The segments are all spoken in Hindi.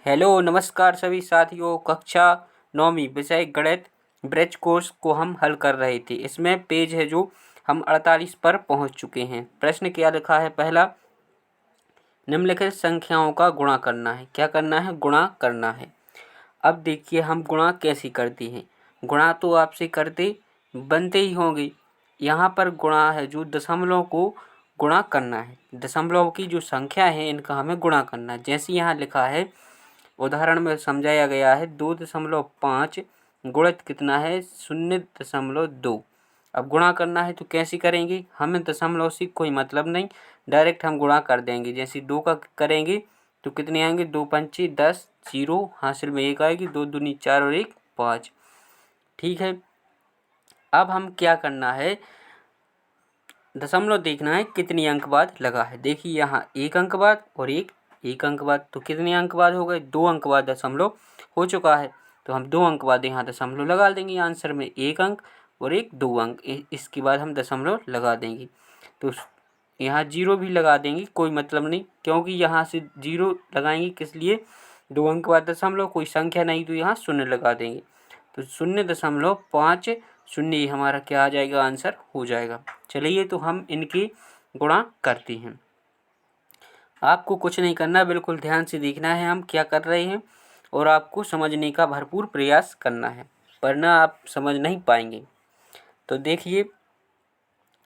हेलो नमस्कार सभी साथियों। कक्षा 9वीं विषय गणित ब्रिज कोर्स को हम हल कर रहे थे। इसमें पेज है जो हम 48 पर पहुंच चुके हैं। प्रश्न क्या लिखा है? पहला, निम्नलिखित संख्याओं का गुणा करना है। क्या करना है? गुणा करना है। अब देखिए हम गुणा कैसे करते हैं। गुणा तो आपसे करते बनते ही होंगे। यहाँ पर गुणा है जो दशमलव को गुणा करना है। दशमलव की जो संख्या है इनका हमें गुणा करना है। जैसे यहाँ लिखा है, उदाहरण में समझाया गया है 2.5 गुणित कितना है? 0.2। अब गुणा करना है तो कैसे करेंगे? हमें दशमलव से कोई मतलब नहीं, डायरेक्ट हम गुणा कर देंगे। जैसे 2 का करेंगे तो कितने आएंगे? 2 पंचे 10, 0 हासिल में 1 आएगी, 2 दूनी 4 और 1 5। ठीक है। अब हम क्या करना है, दशमलव देखना है कितनी अंक बाद लगा है। देखिए यहाँ 1 अंक बाद और एक अंक बाद, तो कितने अंक बाद हो गए? 2 अंक बाद दशमलव हो चुका है। तो हम 2 अंक बाद यहाँ दशमलव लगा देंगे। आंसर में 1 अंक और 2 अंक, इसके बाद हम दशमलव लगा देंगे। तो यहाँ 0 भी लगा देंगे, कोई मतलब नहीं, क्योंकि यहाँ से 0 लगाएंगे किस लिए? 2 अंक बाद दशमलव, कोई संख्या नहीं तो यहाँ 0 लगा देंगे। तो 0.5 शून्य ये हमारा क्या आ जाएगा? आंसर हो जाएगा। चलिए तो हम इनकी गुणा करते हैं। आपको कुछ नहीं करना, बिल्कुल ध्यान से देखना है हम क्या कर रहे हैं और आपको समझने का भरपूर प्रयास करना है, वरना आप समझ नहीं पाएंगे। तो देखिए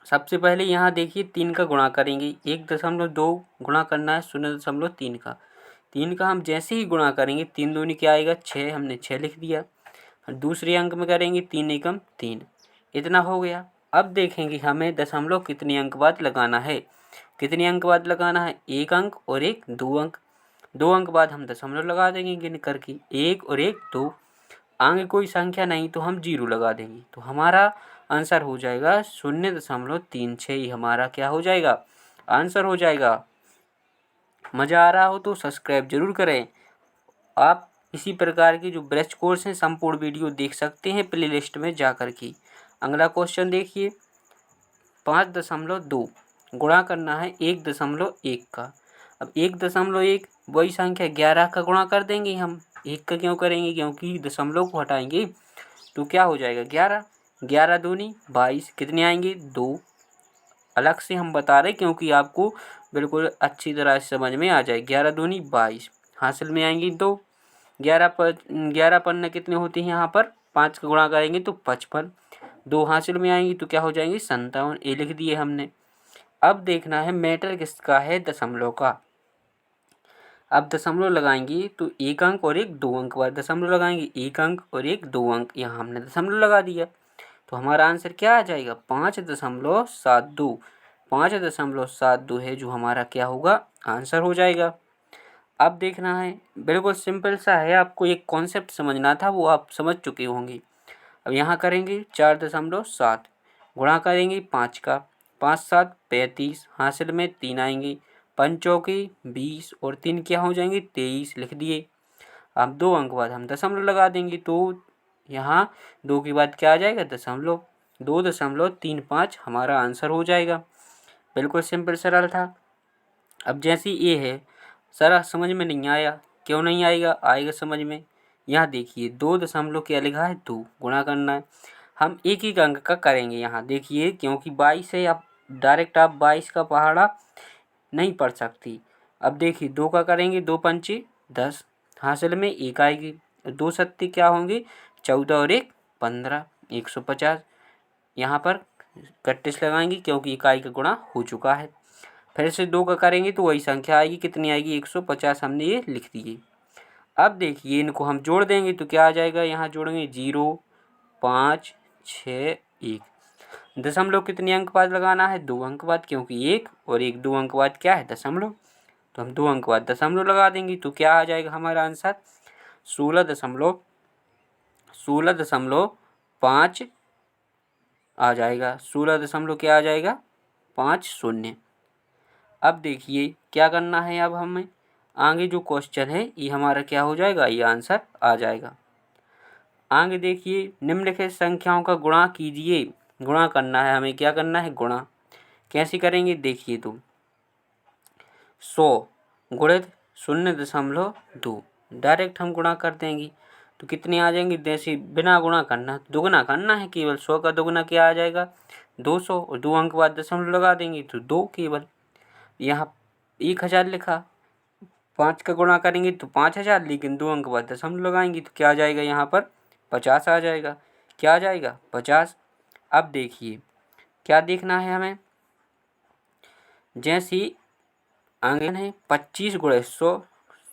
सबसे पहले यहाँ देखिए 3 का गुणा करेंगे। 1.2 गुणा करना है 0.3 का। 3 का हम जैसे ही गुणा करेंगे 3 दूनी क्या आएगा? 6। हमने 6 लिख दिया। दूसरे अंक में करेंगे 3 एकम 3, इतना हो गया। अब देखेंगे हमें दशमलव कितने अंक बाद लगाना है। कितने अंक बाद लगाना है? 1 अंक और 2 अंक। 2 अंक बाद हम दशमलव लगा देंगे गिन करके, 1 और 2। आगे कोई संख्या नहीं तो हम 0 लगा देंगे। तो हमारा आंसर हो जाएगा 0.36। ही हमारा क्या हो जाएगा? आंसर हो जाएगा। मज़ा आ रहा हो तो सब्सक्राइब जरूर करें। आप इसी प्रकार के जो ब्रेच कोर्स हैं संपूर्ण वीडियो देख सकते हैं प्लेलिस्ट में जा कर के। अगला क्वेश्चन देखिए, 5.2 गुणा करना है 1.1 का। अब 1.1 वही संख्या 11 का गुणा कर देंगे हम। 1 का क्यों करेंगे? क्योंकि दशमलव को हटाएंगे तो क्या हो जाएगा? 11। 11 दूनी 22, कितने आएंगे? 2। अलग से हम बता रहे क्योंकि आपको बिल्कुल अच्छी तरह से समझ में आ जाए। 11 दूनी 22, हासिल में आएंगी 2। 11 पन्ने कितने होते हैं यहाँ पर? 5 का गुणा करेंगे तो 55। 2 हासिल में आएंगी तो क्या हो जाएंगे? 57। ये लिख दिए हमने। अब देखना है मैटर किसका है? दशमलव का। अब दशमलव लगाएंगे तो 1 अंक और 2 अंक बाद दशमलव लगाएंगे। 1 अंक और 2 अंक, यहाँ हमने दशमलव लगा दिया। तो हमारा आंसर क्या आ जाएगा? 5.72। 5.72 है जो हमारा क्या होगा? आंसर हो जाएगा। अब देखना है, बिल्कुल सिंपल सा है, आपको एक कॉन्सेप्ट समझना था, वो आप समझ चुके होंगे। अब यहाँ करेंगे 4.7 गुणा करेंगे 5 का। 5 7 35, हासिल में 3 आएंगे। 5 चौके 20 और 3 क्या हो जाएंगे? 23 लिख दिए। अब 2 अंक बाद हम दशमलव लगा देंगे तो यहाँ 2 के बाद क्या आ जाएगा? दशमलव। 2.35 हमारा आंसर हो जाएगा। बिल्कुल सिंपल सरल था। अब जैसे ये है, सारा समझ में नहीं आया, क्यों नहीं आएगा? आएगा समझ में। यहाँ देखिए 2 दशमलव क्या लिखा है? 2 गुणा करना है। हम एक एक अंक का करेंगे यहाँ देखिए, क्योंकि 22 है। अब डायरेक्ट आप 22 का पहाड़ा नहीं पढ़ सकती। अब देखिए 2 का करेंगे, 2 पंचे 10, हासिल में 1 आएगी। 2 सत्ते क्या होंगे? 14 और 1 15, 150। यहाँ पर कट्टिस लगाएंगे क्योंकि इकाई का गुणा हो चुका है। फिर से 2 का करेंगे तो वही संख्या आएगी, कितनी आएगी? 150 हमने ये लिख दिए। अब देखिए इनको हम जोड़ देंगे तो क्या आ जाएगा? यहाँ जोड़ेंगे 0 5 6 1। दशमलव कितने अंक बाद लगाना है? 2 अंक बाद, क्योंकि 1 और 2 अंक बाद क्या है? दशमलव। तो हम 2 अंक बाद दशमलव लगा देंगे तो क्या आ जाएगा हमारा आंसर? 16.5 आ जाएगा। 16 क्या आ जाएगा? 50। अब देखिए क्या करना है, अब हमें आगे जो क्वेश्चन है ये हमारा क्या हो जाएगा? ये आंसर आ जाएगा। आगे देखिए, निम्नलिखित संख्याओं का गुणा कीजिए। गुणा करना है हमें, क्या करना है? गुणा। कैसे करेंगे देखिए, तो 100 गुणित 0.2 डायरेक्ट हम गुणा कर देंगे तो कितने आ जाएंगे, जैसे बिना गुणा करना दुगना करना है केवल, 100 का दुगना क्या आ जाएगा 200, और 2 अंक बाद दशमलव लगा देंगे तो 2 केवल। यहाँ 1000 लिखा, 5 का गुणा करेंगे तो 5000, लेकिन 2 अंक बाद दशमलव लगाएंगे तो क्या आ जाएगा यहाँ पर 50 आ जाएगा। क्या आ जाएगा 50। अब देखिए क्या देखना है हमें, जैसे आंगन है 25 गुणे 100,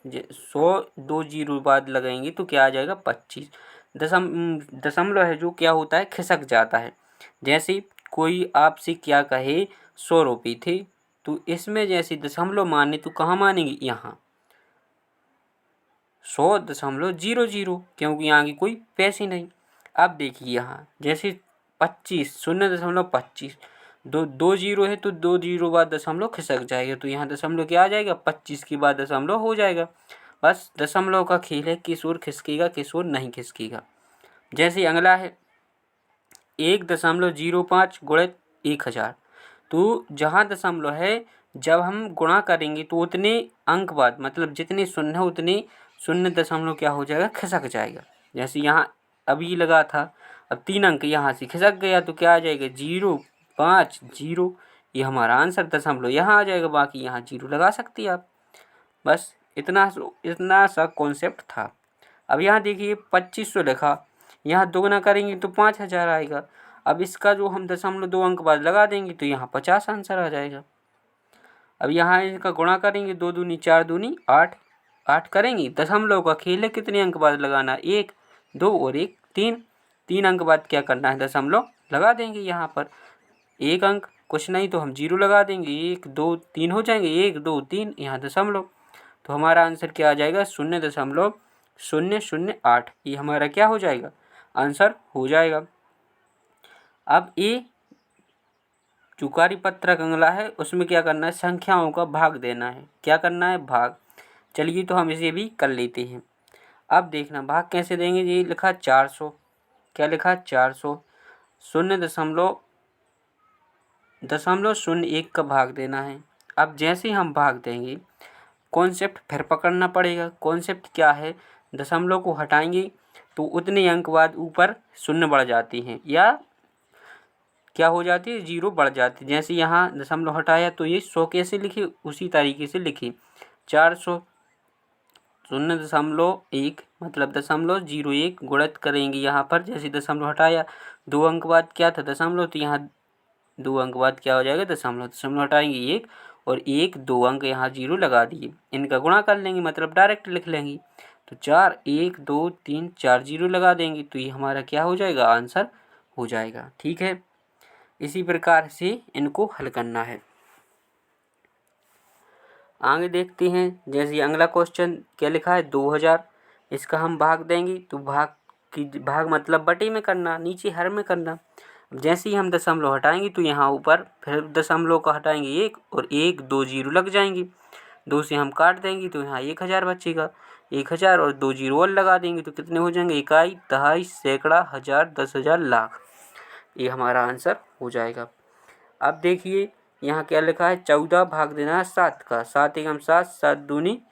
100 2 जीरो बाद लगाएंगे तो क्या आ जाएगा 25। दशमलव है जो क्या होता है खिसक जाता है। जैसे कोई आपसे क्या कहे 100 रुपये थे, तो इसमें जैसे दशमलव माने तो कहाँ मानेंगे, यहाँ 100.00, क्योंकि यहाँ की कोई पैसे नहीं। अब देखिए यहाँ जैसे 25 0.25, दो जीरो है तो 2 जीरो बाद दशमलव खिसक जाएगा, तो यहाँ दशमलव क्या आ जाएगा 25 के बाद दशमलव हो जाएगा। बस दशमलव का खेल है, किस ओर खिसकेगा किस ओर नहीं खिसकेगा। जैसे अगला है 1.05 गुणित 1000, तो जहाँ दशमलव है जब हम गुणा करेंगे तो उतने अंक बाद, मतलब जितने शून्य उतने शून्य दशमलव क्या हो जाएगा खिसक जाएगा। जैसे यहाँ अभी लगा था, अब 3 अंक यहाँ से खिसक गया तो क्या आ जाएगा 050, ये हमारा आंसर दशमलव यहाँ आ जाएगा, बाकी यहाँ 0 लगा सकती है आप। बस इतना सा कॉन्सेप्ट था। अब यहाँ देखिए 2500 लिखा, यहाँ दोगुना करेंगे तो 5000 आएगा। अब इसका जो हम दशमलव 2 अंक बाद लगा देंगे तो यहाँ 50 आंसर आ जाएगा। अब यहाँ इसका गुणा करेंगे, 2 दूनी 4 दूनी 8, 8 करेंगे, दशमलव का खेल है कितने अंक बाद लगाना, 1 2 और 1 3, 3 अंक बाद क्या करना है दशमलव लगा देंगे। यहाँ पर 1 अंक कुछ नहीं तो हम 0 लगा देंगे, 1 2 3 हो जाएंगे, 1 2 3 यहाँ दशमलव, तो हमारा आंसर क्या आ जाएगा 0.008, ये हमारा क्या हो जाएगा आंसर हो जाएगा। अब ये जो कार्यपत्रक अगला है उसमें क्या करना है, संख्याओं का भाग देना है। क्या करना है भाग, चलिए तो हम इसे भी कर लेते हैं। अब देखना भाग कैसे देंगे, ये लिखा 400, क्या लिखा 400, 0.01 का भाग देना है। अब जैसे हम भाग देंगे कॉन्सेप्ट फिर पकड़ना पड़ेगा। कॉन्सेप्ट क्या है, दशमलव को हटाएंगे तो उतने अंक बाद ऊपर शून्य बढ़ जाती हैं, या क्या हो जाती है 0 बढ़ जाती है। जैसे यहाँ दशमलव हटाया तो ये 100 कैसे लिखे, उसी तरीके से लिखे 400 0.1 मतलब 0.01 गुणित करेंगे यहाँ पर, जैसे दशमलव हटाया 2 अंक बाद क्या था दशमलव, तो यहाँ 2 अंक बाद क्या हो जाएगा दशमलव हटाएंगे 1 और 1 2 अंक यहाँ 0 लगा दिए, इनका गुणा कर लेंगे मतलब डायरेक्ट लिख लेंगे, तो 4 1 2 3 4 0 लगा देंगे, तो ये हमारा क्या हो जाएगा आंसर हो जाएगा। ठीक है, इसी प्रकार से इनको हल करना है। आगे देखते हैं, जैसे अगला क्वेश्चन क्या लिखा है 2000, इसका हम भाग देंगे तो भाग मतलब बटे में करना, नीचे हर में करना। जैसे ही हम दशमलव हटाएंगे तो यहाँ ऊपर फिर दशमलव का हटाएंगे 1 और 1 2 जीरो लग जाएंगे, 2 से हम काट देंगे तो यहाँ 1000 बचेगा, 1000 और 2 जीरो और लगा देंगे तो कितने हो जाएंगे, इकाई दहाई सैकड़ा हजार 10,000 लाख, ये हमारा आंसर हो जाएगा। अब देखिए यहाँ क्या लिखा है 14 भाग देना है 7 का, 7 एकम 7 7 दूनी,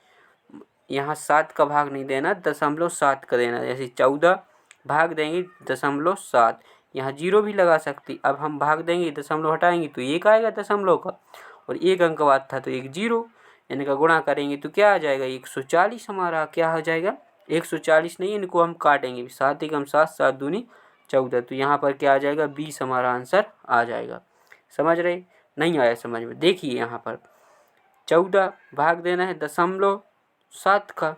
यहाँ 7 का भाग नहीं देना 0.7 का देना, जैसे 14 भाग देंगे 0.7, यहाँ 0 भी लगा सकती। अब हम भाग देंगे दशमलव हटाएंगे तो 1 आएगा दशमलव का, और 1 अंक बाद था तो 1 0, इनका गुणा करेंगे तो क्या आ जाएगा 140, हमारा क्या हो जाएगा 140 नहीं, इनको हम काटेंगे 7 एकम 7 7 दूनी 14, तो यहाँ पर क्या आ जाएगा 20 हमारा आंसर आ जाएगा। समझ रहे, नहीं आया समझ में, देखिए यहाँ पर 14 भाग देना है 0.7 का,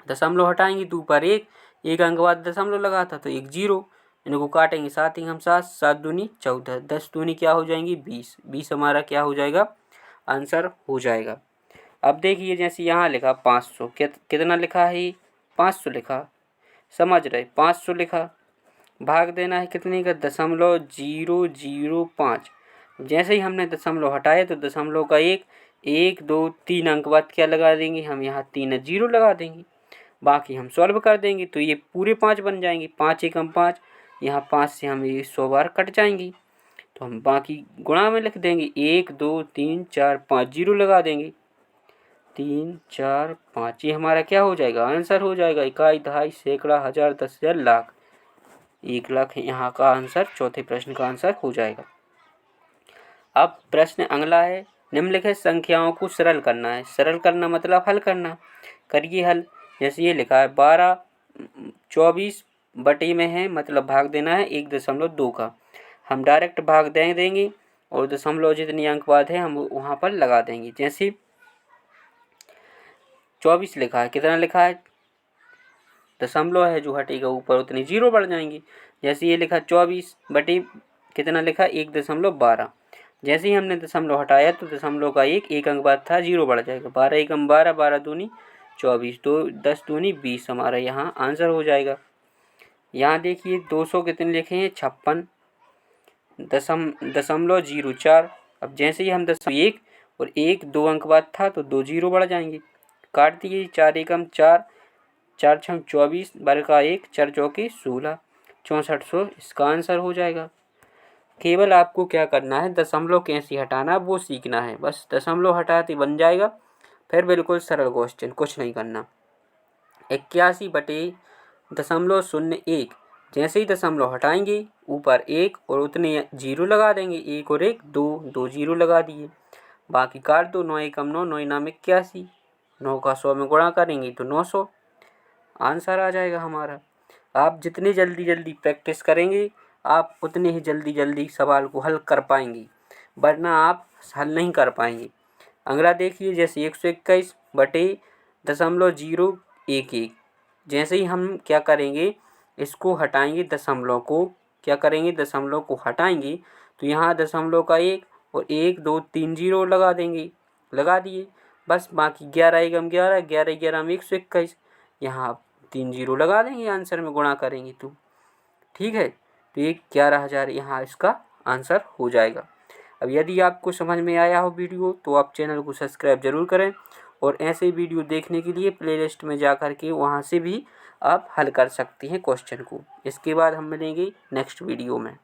दशमलव हटाएंगे तो ऊपर 1 अंक बाद दशमलव लगा था तो 1 0, इनको काटेंगे 7 एकम 7 7 दूनी 14, 10 दूनी क्या हो जाएंगी 20, 20 हमारा क्या हो जाएगा आंसर हो जाएगा। अब देखिए जैसे यहाँ लिखा 500, कितना लिखा है 500 लिखा, समझ रहे 500 लिखा, भाग देना है कितने का 0.005, जैसे ही हमने दशमलव हटाया तो दशमलव का 1 1 2 3 अंक बाद क्या लगा देंगे हम, यहाँ 3 0 लगा देंगे, बाकी हम सॉल्व कर देंगे तो ये पूरे 5 बन जाएंगे, 5 एकम 5, यहाँ 5 से हम ये 100 बार कट जाएंगी, तो हम बाकी गुणा में लिख देंगे 1 2 3 4 5 0 लगा देंगे, 3, 4, 5, ये हमारा क्या हो जाएगा, आंसर हो जाएगा। इकाई, दहाई, सैकड़ा, हजार, 10,000, लाख। 1,00,000 यहाँ का आंसर, चौथे प्रश्न का आंसर हो जाएगा। अब प्रश्न अगला है, निम्नलिखित संख्याओं को सरल करना है। सरल करना मतलब हल करना। करिए हल। जैसे ये लिखा है 12 24 बटे में है, मतलब भाग देना है 1.2 का। हम डायरेक्ट भाग देंगे और दशमलव जितनी अंक बाद है हम वहाँ पर लगा देंगे। जैसे 24 लिखा है, कितना लिखा है, दशमलव है जो हटेगा ऊपर उतनी जीरो बढ़ जाएंगी। जैसे ये लिखा 24 बटे कितना लिखा 1.12। जैसे ही हमने दशमलव हटाया तो दशमलव का एक अंक बाद था, जीरो बढ़ जाएगा। 12 एकम 12, 12 दूनी 24, तो 10 दूनी 20 हमारा यहाँ आंसर हो जाएगा। यहाँ देखिए 200 कितने लिखे हैं, 56 दशमलव 04। अब जैसे ही हम 1 और 1 2 अंक बाद था तो 2 जीरो बढ़ जाएंगे। काट दिए, 4 एकम 4, 4 छंग 24, बारह का 1, 4 चौके 16, 6400 इसका आंसर हो जाएगा। केवल आपको क्या करना है, दशमलव कैसे हटाना वो सीखना है। बस दशमलव हटाते बन जाएगा, फिर बिल्कुल सरल क्वेश्चन, कुछ नहीं करना। 81 बटे दशमलव 01। जैसे ही दशमलव हटाएंगे ऊपर 1 और उतने जीरो लगा देंगे, 1 और 1 2, 2 जीरो लगा दिए। बाकी काट दो, 9 एकम 9, 9 नाम 81, 9 का 100 में गुणा करेंगे तो 900 आंसर आ जाएगा हमारा। आप जितनी जल्दी प्रैक्टिस करेंगे आप उतने ही जल्दी सवाल को हल कर पाएंगे, वरना आप हल नहीं कर पाएंगे। अगला देखिए, जैसे 121 बटे दशमलव 011। जैसे ही हम क्या करेंगे, इसको हटाएंगे, दशमलव को क्या करेंगे, दशमलव को हटाएंगे तो यहाँ दशमलव का 1 और 1 2 3 जीरो लगा देंगे, लगा दिए। बस बाकी 11 एकम 11, 11 11 में 121, यहाँ 3 जीरो लगा देंगे आंसर में गुणा करेंगे तो। ठीक है, तो ये 11,000 यहाँ इसका आंसर हो जाएगा। अब यदि आपको समझ में आया हो वीडियो तो आप चैनल को सब्सक्राइब जरूर करें, और ऐसे वीडियो देखने के लिए प्लेलिस्ट में जा कर के वहाँ से भी आप हल कर सकते हैं क्वेश्चन को। इसके बाद हम मिलेंगे नेक्स्ट वीडियो में।